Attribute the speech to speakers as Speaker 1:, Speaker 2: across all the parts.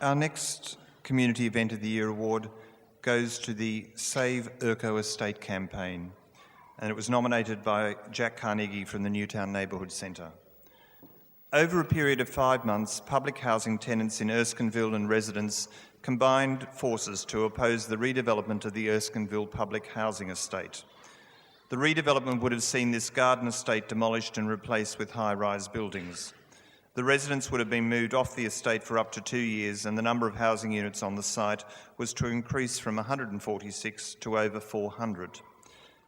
Speaker 1: Our next Community Event of the Year award goes to the Save Erko Estate campaign, and it was nominated by Jack Carnegie from the Newtown Neighbourhood Centre. Over a period of 5 months, public housing tenants in Erskineville and residents combined forces to oppose the redevelopment of the Erskineville public housing estate. The redevelopment would have seen this garden estate demolished and replaced with high-rise buildings. The residents would have been moved off the estate for up to 2 years, and the number of housing units on the site was to increase from 146 to over 400.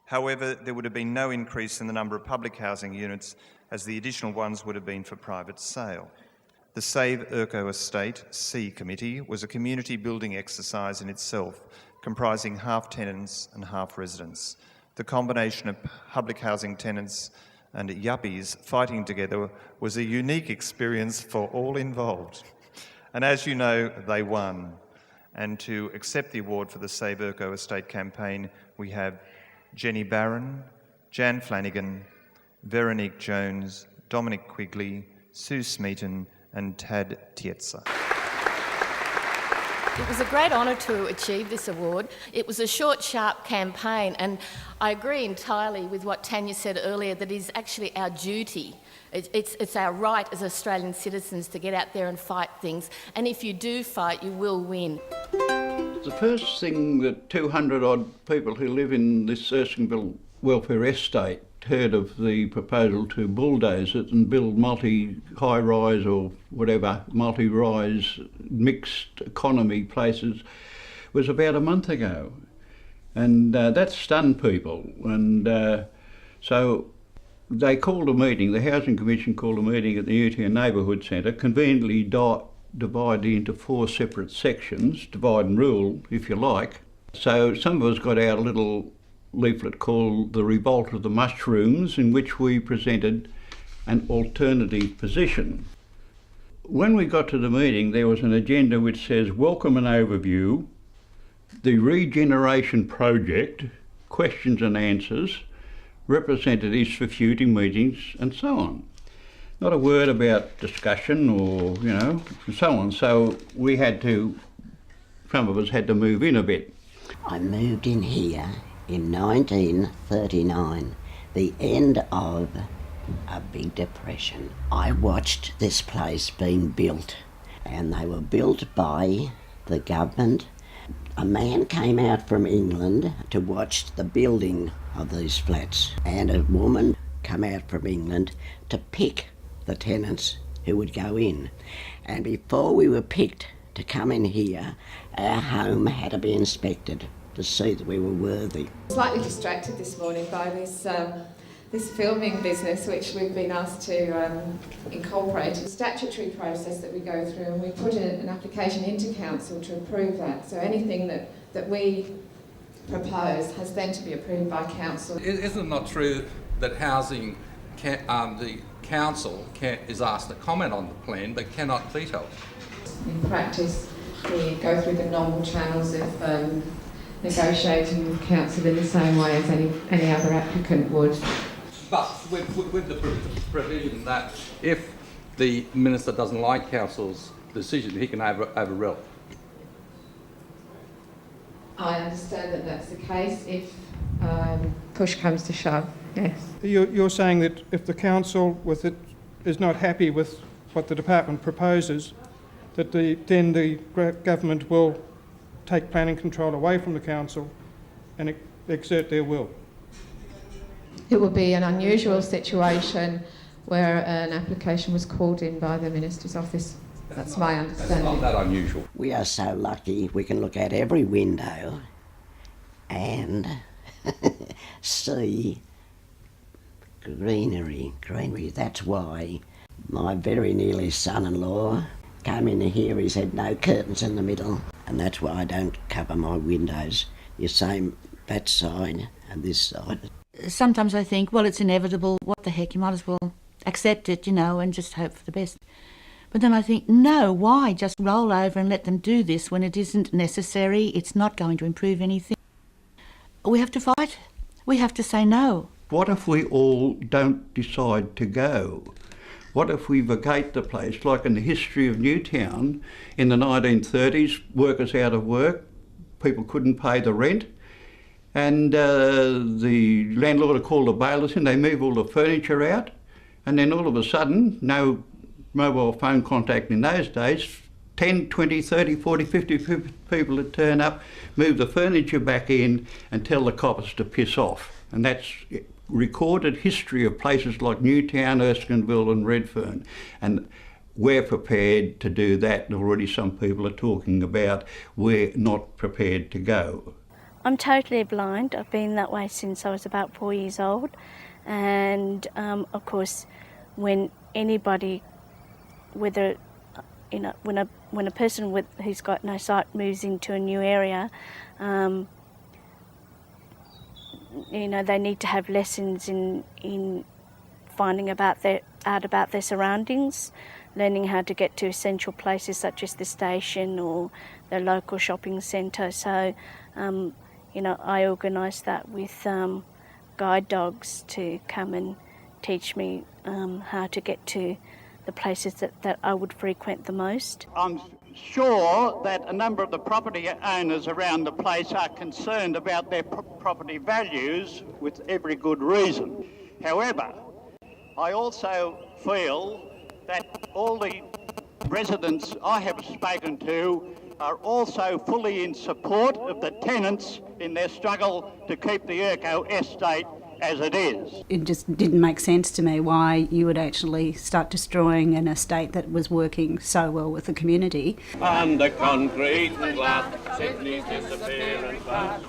Speaker 1: However, there would have been no increase in the number of public housing units, as the additional ones would have been for private sale. The Save Erko Estate C Committee was a community building exercise in itself, comprising half tenants and half residents. The combination of public housing tenants and yuppies fighting together was a unique experience for all involved. And as you know, they won. And to accept the award for the Save Erko Estate campaign, we have Jenny Barron, Jan Flanagan, Veronique Jones, Dominic Quigley, Sue Smeaton and Tad Tietza.
Speaker 2: It was a great honour to achieve this award. It was a short, sharp campaign, and I agree entirely with what Tanya said earlier, that it is actually our duty. It's our right as Australian citizens to get out there and fight things, and if you do fight, you will win.
Speaker 3: The first thing that 200-odd people who live in this Erskineville welfare estate heard of the proposal to bulldoze it and build multi-high-rise or whatever, multi-rise mixed economy places was about a month ago. And that stunned people. And so they called a meeting, the Housing Commission called a meeting at the Newtown Neighbourhood Centre, conveniently divided into 4 separate sections, divide and rule, if you like. So some of us got out a little leaflet called The Revolt of the Mushrooms, in which we presented an alternative position. When we got to the meeting, there was an agenda which says, welcome and overview, the regeneration project, questions and answers, representatives for future meetings, and so on. Not a word about discussion or, and so on. So we had to, some of us had to move in a bit.
Speaker 4: I moved in here in 1939, the end of a big depression. I watched this place being built, and they were built by the government. A man came out from England to watch the building of these flats, and a woman came out from England to pick the tenants who would go in. And before we were picked to come in here, our home had to be inspected to see that we were worthy.
Speaker 5: Slightly distracted this morning by this filming business which we've been asked to incorporate. The statutory process that we go through, and we put an application into council to approve that. So anything that we propose has then to be approved by council.
Speaker 6: Isn't it not true that housing, the council is asked to comment on the plan but cannot veto it?
Speaker 5: In practice, we go through the normal channels of negotiating with council in the same way as any other applicant would.
Speaker 6: But with the provision that if the minister doesn't like council's decision, he can overrule.
Speaker 5: I understand that that's the case if push comes to shove, yes.
Speaker 7: You're saying that if the council is not happy with what the department proposes, that then the government will take planning control away from the council and exert their will?
Speaker 5: It would be an unusual situation where an application was called in by the Minister's office. That's my understanding.
Speaker 6: That's not that unusual.
Speaker 4: We are so lucky we can look out every window and see greenery. That's why my very nearly son-in-law came in here. He said no curtains in the middle, and that's why I don't cover my windows. The same that side and this side.
Speaker 8: Sometimes I think, well, it's inevitable. What the heck? You might as well accept it, and just hope for the best. But then I think, no, why just roll over and let them do this when it isn't necessary? It's not going to improve anything. We have to fight. We have to say no.
Speaker 3: What if we all don't decide to go? What if we vacate the place, like in the history of Newtown in the 1930s, workers out of work, people couldn't pay the rent, and the landlord would call the bailiffs in, they move all the furniture out, and then all of a sudden, no mobile phone contact in those days, 10, 20, 30, 40, 50 people would turn up, move the furniture back in and tell the coppers to piss off. And that's recorded history of places like Newtown, Erskineville and Redfern. And we're prepared to do that, and already some people are talking about we're not prepared to go.
Speaker 9: I'm totally blind. I've been that way since I was about 4 years old. And of course, when anybody, whether when a person who's got no sight moves into a new area, they need to have lessons in finding out about their surroundings, learning how to get to essential places such as the station or the local shopping centre. So, I organised that with guide dogs to come and teach me how to get to the places that I would frequent the most.
Speaker 3: I'm sure that a number of the property owners around the place are concerned about their property values with every good reason. However, I also feel that all the residents I have spoken to are also fully in support of the tenants in their struggle to keep the Erko estate as it is.
Speaker 10: It just didn't make sense to me why you would actually start destroying an estate that was working so well with the community.
Speaker 11: Under concrete and glass, Sydney's disappearing fast.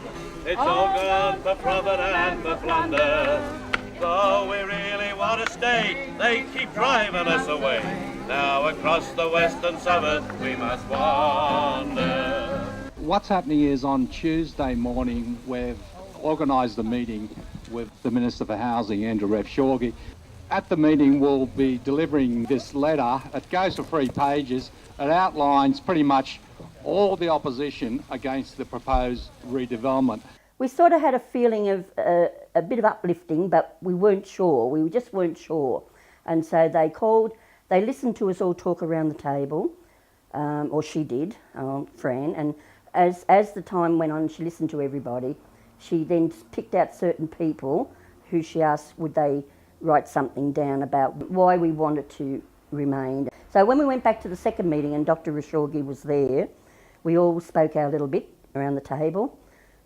Speaker 11: It's all good for profit and for plunder. Though we really want to stay, they keep driving us away. Now across the western suburbs we must wander.
Speaker 12: What's happening is on Tuesday morning we've organised a meeting with the Minister for Housing, Andrew Shorgie. At the meeting we'll be delivering this letter. It goes for 3 pages. It outlines pretty much all the opposition against the proposed redevelopment.
Speaker 13: We sort of had a feeling of a bit of uplifting, but we weren't sure. We just weren't sure. And so they listened to us all talk around the table, or she did, Fran, and as the time went on, she listened to everybody. She then picked out certain people who she asked would they write something down about why we wanted to remain. So when we went back to the second meeting and Dr. Rashorgi was there, we all spoke our little bit around the table,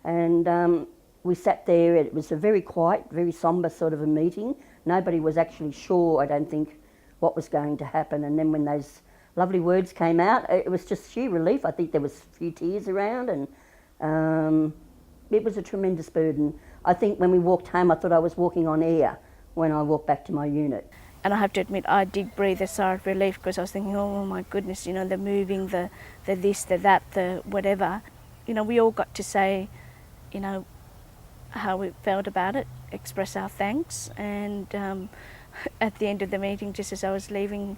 Speaker 13: and we sat there. It was a very quiet, very sombre sort of a meeting. Nobody was actually sure, I don't think, what was going to happen. And then when those lovely words came out, it was just sheer relief. I think there was a few tears around, and it was a tremendous burden. I think when we walked home, I thought I was walking on air when I walked back to my unit.
Speaker 9: And I have to admit, I did breathe a sigh of relief because I was thinking, oh my goodness, the moving, the this, the that, the whatever. We all got to say, how we felt about it, express our thanks. And at the end of the meeting, just as I was leaving,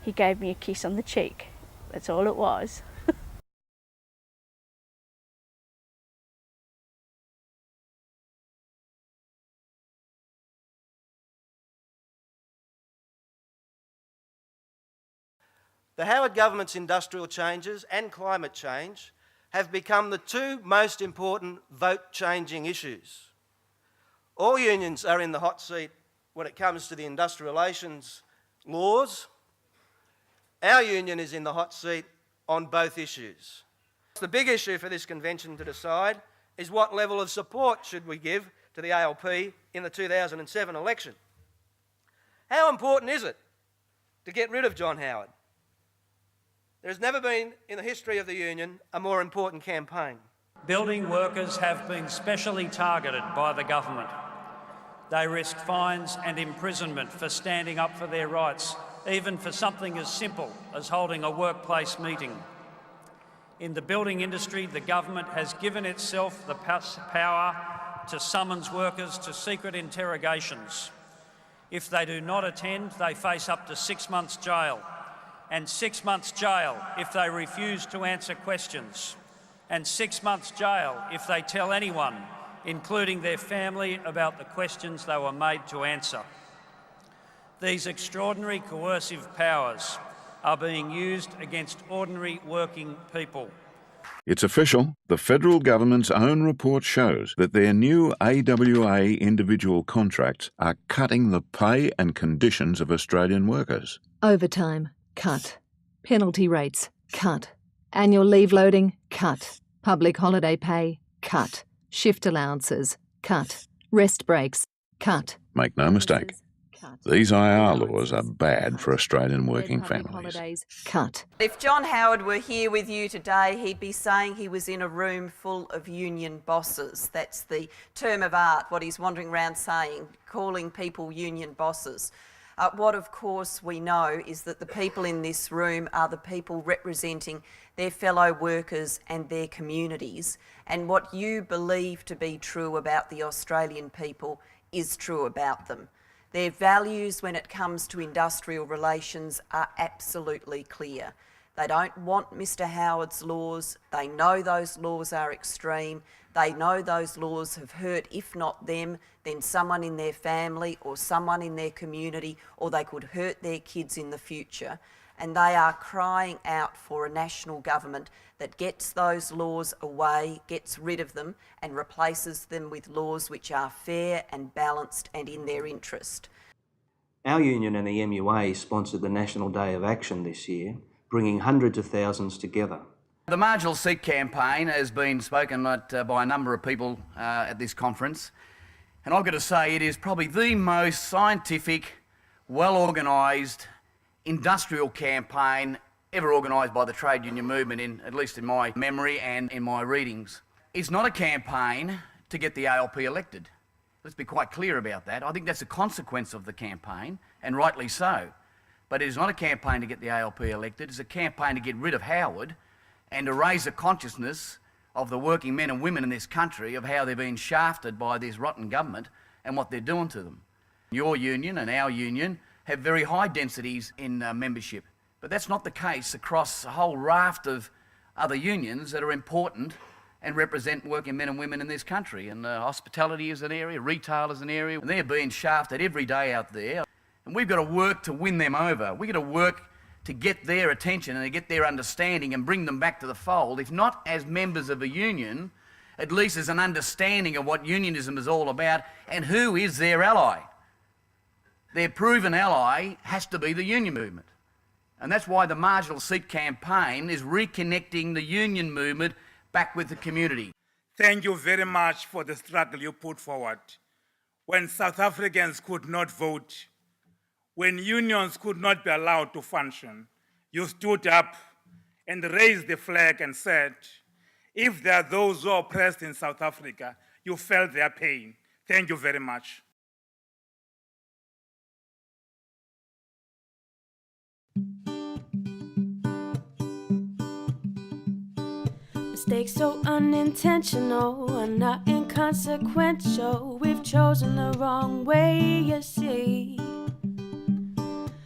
Speaker 9: he gave me a kiss on the cheek. That's all it was.
Speaker 14: The Howard government's industrial changes and climate change have become the 2 most important vote-changing issues. All unions are in the hot seat when it comes to the industrial relations laws. Our union is in the hot seat on both issues. The big issue for this convention to decide is what level of support should we give to the ALP in the 2007 election. How important is it to get rid of John Howard? There has never been in the history of the union a more important campaign.
Speaker 15: Building workers have been specially targeted by the government. They risk fines and imprisonment for standing up for their rights, even for something as simple as holding a workplace meeting. In the building industry, the government has given itself the power to summons workers to secret interrogations. If they do not attend, they face up to 6 months jail, and 6 months jail if they refuse to answer questions, and 6 months jail if they tell anyone, including their family, about the questions they were made to answer. These extraordinary coercive powers are being used against ordinary working people.
Speaker 16: It's official. The federal government's own report shows that their new AWA individual contracts are cutting the pay and conditions of Australian workers.
Speaker 17: Overtime, cut. Penalty rates, cut. Annual leave loading, cut. Public holiday pay, cut. Shift allowances, cut. Rest breaks, cut.
Speaker 16: Make no mistake, these IR laws are bad for Australian working families.
Speaker 17: Cut.
Speaker 18: If John Howard were here with you today, he'd be saying he was in a room full of union bosses. That's the term of art, what he's wandering around saying, calling people union bosses. What, of course, we know is that the people in this room are the people representing their fellow workers and their communities. And what you believe to be true about the Australian people is true about them. Their values when it comes to industrial relations are absolutely clear. They don't want Mr Howard's laws. They know those laws are extreme. They know those laws have hurt, if not them, then someone in their family or someone in their community, or they could hurt their kids in the future. And they are crying out for a national government that gets those laws away, gets rid of them, and replaces them with laws which are fair and balanced and in their interest.
Speaker 19: Our union and the MUA sponsored the National Day of Action this year, bringing hundreds of thousands together.
Speaker 20: The marginal seat campaign has been spoken at by a number of people at this conference, and I've got to say it is probably the most scientific, well-organised industrial campaign ever organised by the trade union movement, at least in my memory and in my readings. It's not a campaign to get the ALP elected. Let's be quite clear about that. I think that's a consequence of the campaign, and rightly so. But it is not a campaign to get the ALP elected. It's a campaign to get rid of Howard and to raise the consciousness of the working men and women in this country of how they're being shafted by this rotten government and what they're doing to them. Your union and our union have very high densities in membership, but that's not the case across a whole raft of other unions that are important and represent working men and women in this country. And hospitality is an area, retail is an area, and they're being shafted every day out there. And we've got to work to win them over. We've got to work to get their attention and to get their understanding and bring them back to the fold, if not as members of a union, at least as an understanding of what unionism is all about and who is their ally. Their proven ally has to be the union movement. And that's why the marginal seat campaign is reconnecting the union movement back with the community.
Speaker 21: Thank you very much for the struggle you put forward. When South Africans could not vote, when unions could not be allowed to function, you stood up and raised the flag and said, if there are those who are oppressed in South Africa, you felt their pain. Thank you very much.
Speaker 22: Mistakes so unintentional and not inconsequential. We've chosen the wrong way, you see.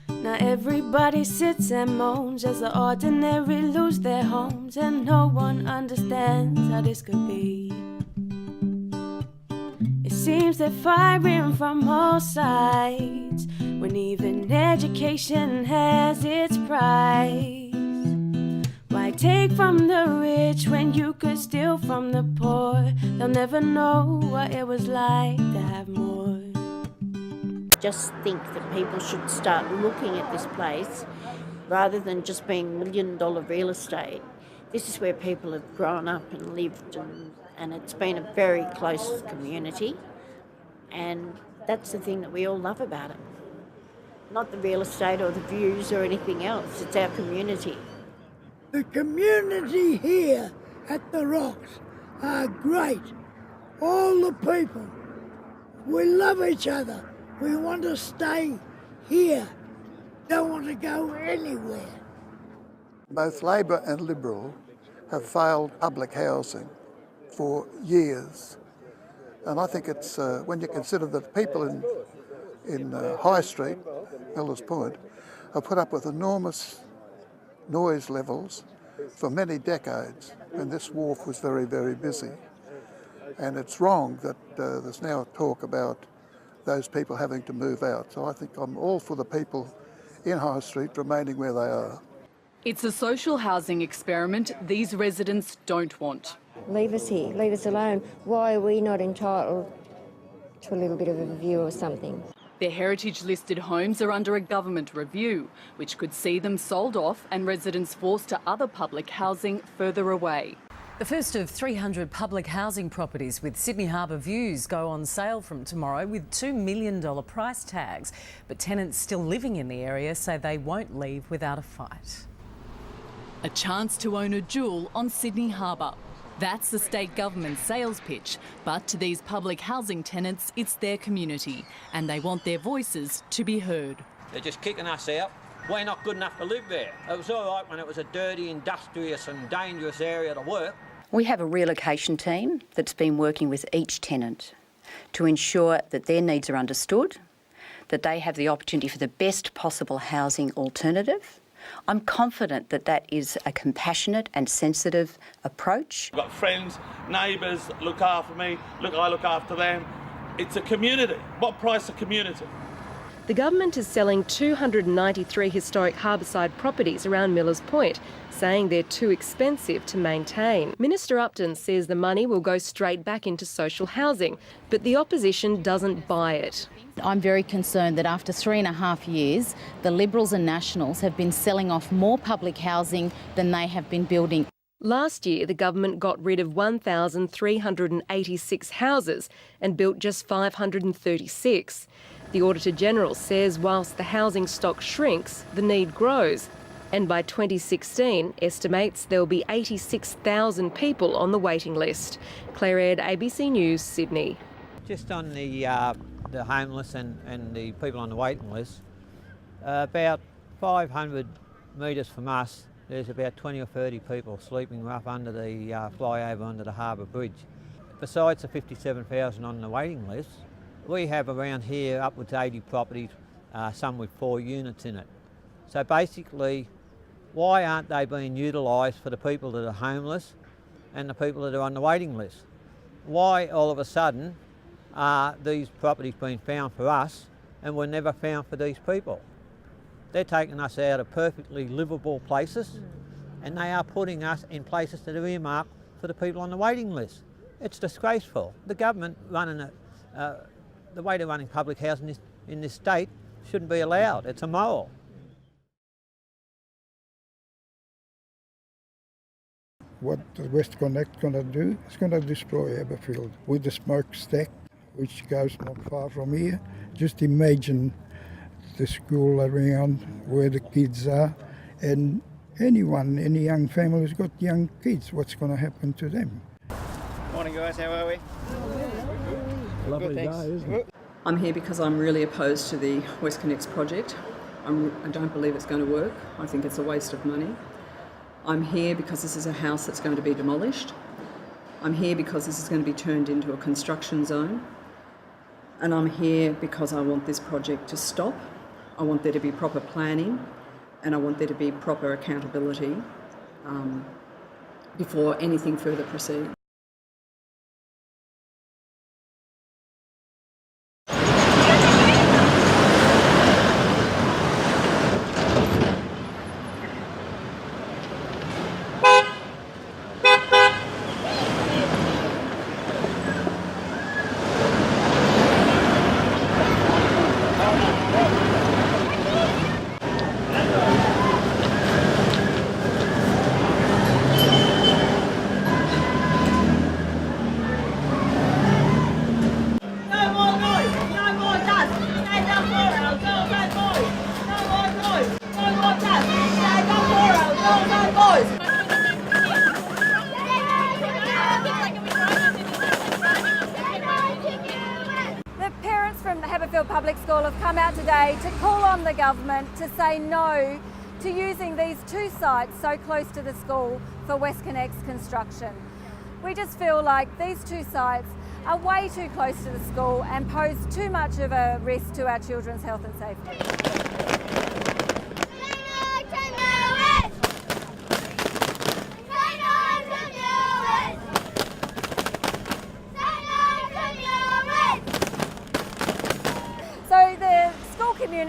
Speaker 22: Now everybody sits and moans as the ordinary lose their homes, and no one understands how this could be. It seems they're firing from all sides, when even education has its price. Why take from the rich when you could steal from the poor? They'll never know what it was like to have more.
Speaker 23: Just think that people should start looking at this place rather than just being million-dollar real estate. This is where people have grown up and lived, and it's been a very close community, and that's the thing that we all love about it. Not the real estate or the views or anything else, it's our community.
Speaker 24: The community here at the Rocks are great. All the people. We love each other. We want to stay here. Don't want to go anywhere.
Speaker 25: Both Labor and Liberal have failed public housing for years. And I think it's, when you consider that people in High Street, Millers Point, have put up with enormous noise levels for many decades, and this wharf was very, very busy. And it's wrong that there's now talk about those people having to move out. So I think I'm all for the people in High Street remaining where they are.
Speaker 1: It's a social housing experiment these residents don't want.
Speaker 2: Leave us here, leave us alone. Why are we not entitled to a little bit of a view or something?
Speaker 1: Their heritage-listed homes are under a government review, which could see them sold off and residents forced to other public housing further away.
Speaker 5: The first of 300 public housing properties with Sydney Harbour views go on sale from tomorrow with $2 million price tags. But tenants still living in the area say they won't leave without a fight.
Speaker 1: A chance to own a jewel on Sydney Harbour. That's the state government's sales pitch, but to these public housing tenants, it's their community and they want their voices to be heard.
Speaker 6: They're just kicking us out. We're not good enough to live there. It was all right when it was a dirty, industrious and dangerous area to work.
Speaker 7: We have a relocation team that's been working with each tenant to ensure that their needs are understood, that they have the opportunity for the best possible housing alternative. I'm confident that that is a compassionate and sensitive approach.
Speaker 26: I've got friends, neighbours that look after me, I look after them. It's a community. What price a community?
Speaker 27: The government is selling 293 historic harbourside properties around Millers Point, saying they're too expensive to maintain. Minister Upton says the money will go straight back into social housing, but the opposition doesn't buy it.
Speaker 28: I'm very concerned that after 3.5 years, the Liberals and Nationals have been selling off more public housing than they have been building.
Speaker 27: Last year, the government got rid of 1,386 houses and built just 536. The Auditor-General says whilst the housing stock shrinks, the need grows. And by 2016, estimates there'll be 86,000 people on the waiting list. Claire Aird, ABC News, Sydney.
Speaker 29: Just on the homeless and the people on the waiting list, about 500 metres from us, there's about 20 or 30 people sleeping rough under the flyover under the Harbour Bridge. Besides the 57,000 on the waiting list, we have around here upwards 80 properties, some with 4 units in it. So basically, why aren't they being utilised for the people that are homeless and the people that are on the waiting list? Why all of a sudden are these properties being found for us and were never found for these people? They're taking us out of perfectly livable places and they are putting us in places that are earmarked for the people on the waiting list. It's disgraceful. The government running the way they're running public housing in this state shouldn't be allowed. It's immoral.
Speaker 30: What the West CONNEX going to do is going to destroy Haberfield with the smokestack, which goes not far from here. Just imagine the school around where the kids are, and any young family who's got young kids, what's going to happen to them?
Speaker 31: Morning guys, how are we?
Speaker 30: Lovely day, isn't it?
Speaker 32: I'm here because I'm really opposed to the West CONNEX project. I don't believe it's going to work. I think it's a waste of money. I'm here because this is a house that's going to be demolished. I'm here because this is going to be turned into a construction zone. And I'm here because I want this project to stop. I want there to be proper planning and I want there to be proper accountability before anything further proceeds.
Speaker 33: Public School have come out today to call on the government to say no to using these 2 sites so close to the school for West CONNEX construction. We just feel like these 2 sites are way too close to the school and pose too much of a risk to our children's health and safety.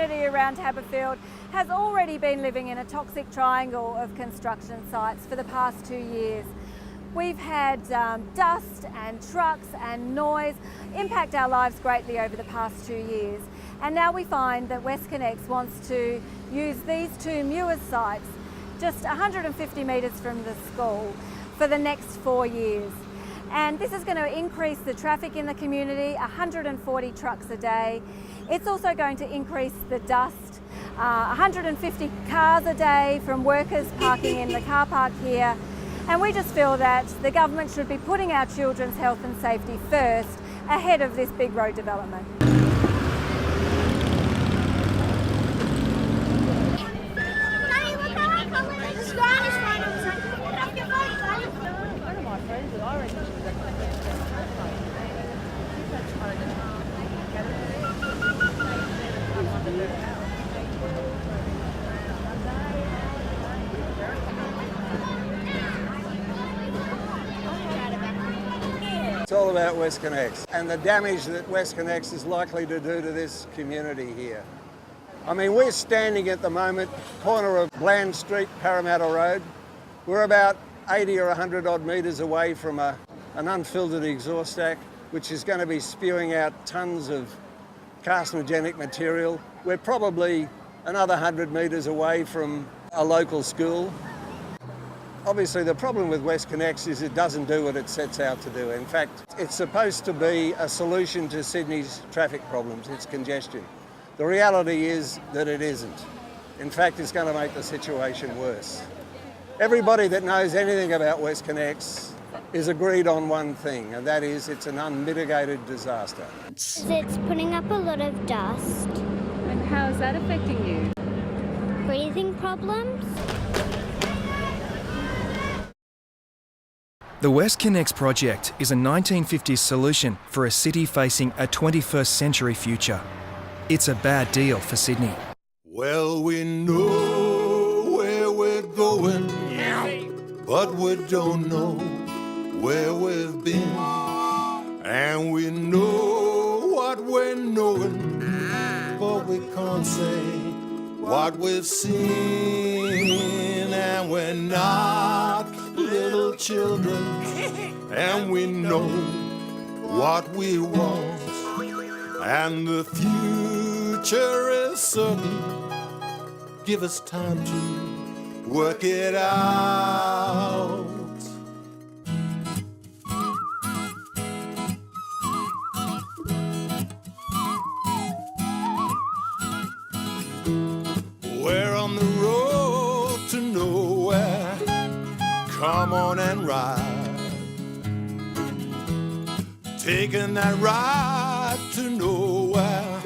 Speaker 33: community around Haberfield has already been living in a toxic triangle of construction sites for the past 2 years. We've had dust and trucks and noise impact our lives greatly over the past 2 years. And now we find that WestConnex wants to use these two MUA sites just 150 metres from the school for the next 4 years. And this is going to increase the traffic in the community, 140 trucks a day. It's also going to increase the dust, 150 cars a day from workers parking in the car park here. And we just feel that the government should be putting our children's health and safety first ahead of this big road development.
Speaker 3: It's all about WestConnex and the damage that WestConnex is likely to do to this community here. I mean, we're standing at the moment, corner of Bland Street, Parramatta Road. We're about 80 or 100 odd metres away from an unfiltered exhaust stack, which is going to be spewing out tonnes of carcinogenic material. We're probably another 100 metres away from a local school. Obviously, the problem with WestConnex is it doesn't do what it sets out to do. In fact, it's supposed to be a solution to Sydney's traffic problems, its congestion. The reality is that it isn't. In fact, it's going to make the situation worse. Everybody that knows anything about WestConnex is agreed on one thing, and that is it's an unmitigated disaster.
Speaker 4: It's putting up a lot of dust.
Speaker 33: And how is that affecting you?
Speaker 4: Breathing problems.
Speaker 8: The WestConnex project is a 1950s solution for a city facing a 21st century future. It's a bad deal for Sydney.
Speaker 9: Well, we know where we're going, but we don't know where we've been. And we know what we're knowing, but we can't say what we've seen. And we're not little children, and we know what we want, and the future is certain. Give us time to work it out. We're on the road to nowhere. Come on and ride. Taking that ride to nowhere.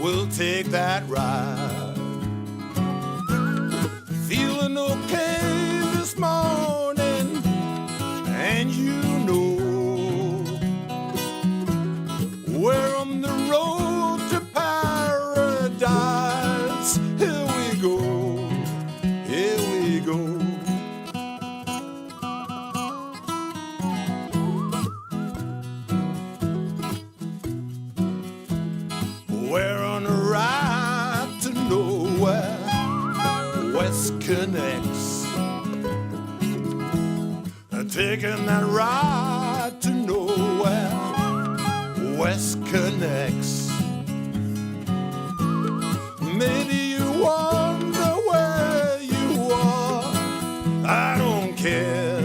Speaker 9: We'll take that ride. Feeling okay this morning, and you know we're on the road to paradise. Here we go, here we go. We're on a ride to nowhere, WestConnex. Taking that ride to nowhere, WestConnex. Maybe you wonder where you are, I don't care.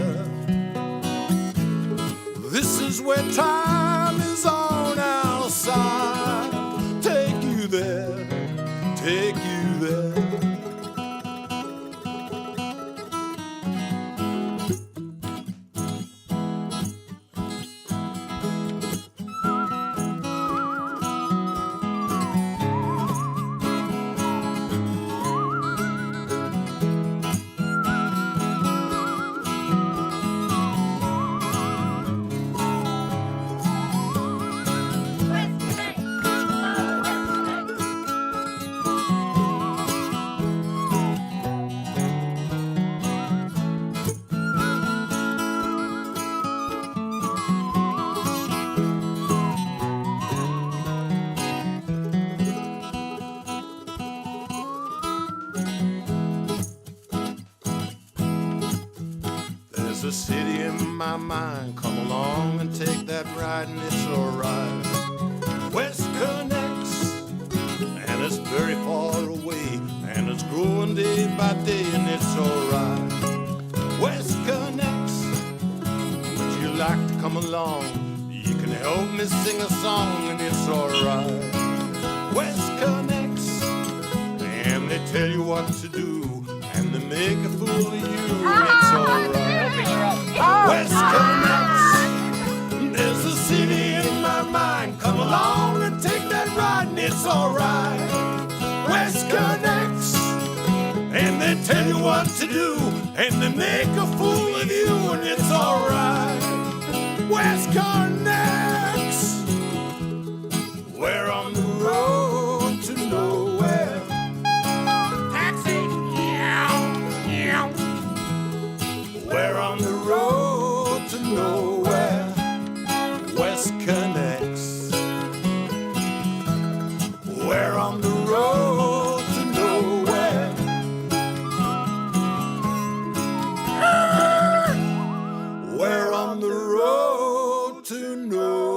Speaker 9: This is where time is on our side. Take you there, take you there. a city in my mind. Come along and take that ride, and it's alright. West CONNEX, and it's very far away, and it's growing day by day, and it's alright. West CONNEX, would you like to come along? You can help me sing a song, and it's alright. West CONNEX, and they tell you what to do, and they make a fool of you, and it's alright. West CONNEX, there's a city in my mind. Come along and take that ride, and it's alright. West CONNEX, and they tell you what to do, and they make a fool of you, and it's alright. West CONNEX, we're on the road to nowhere. Taxi, meow. We're on the road to nowhere. West CONNEX, we're on the road to nowhere. We're on the road to nowhere.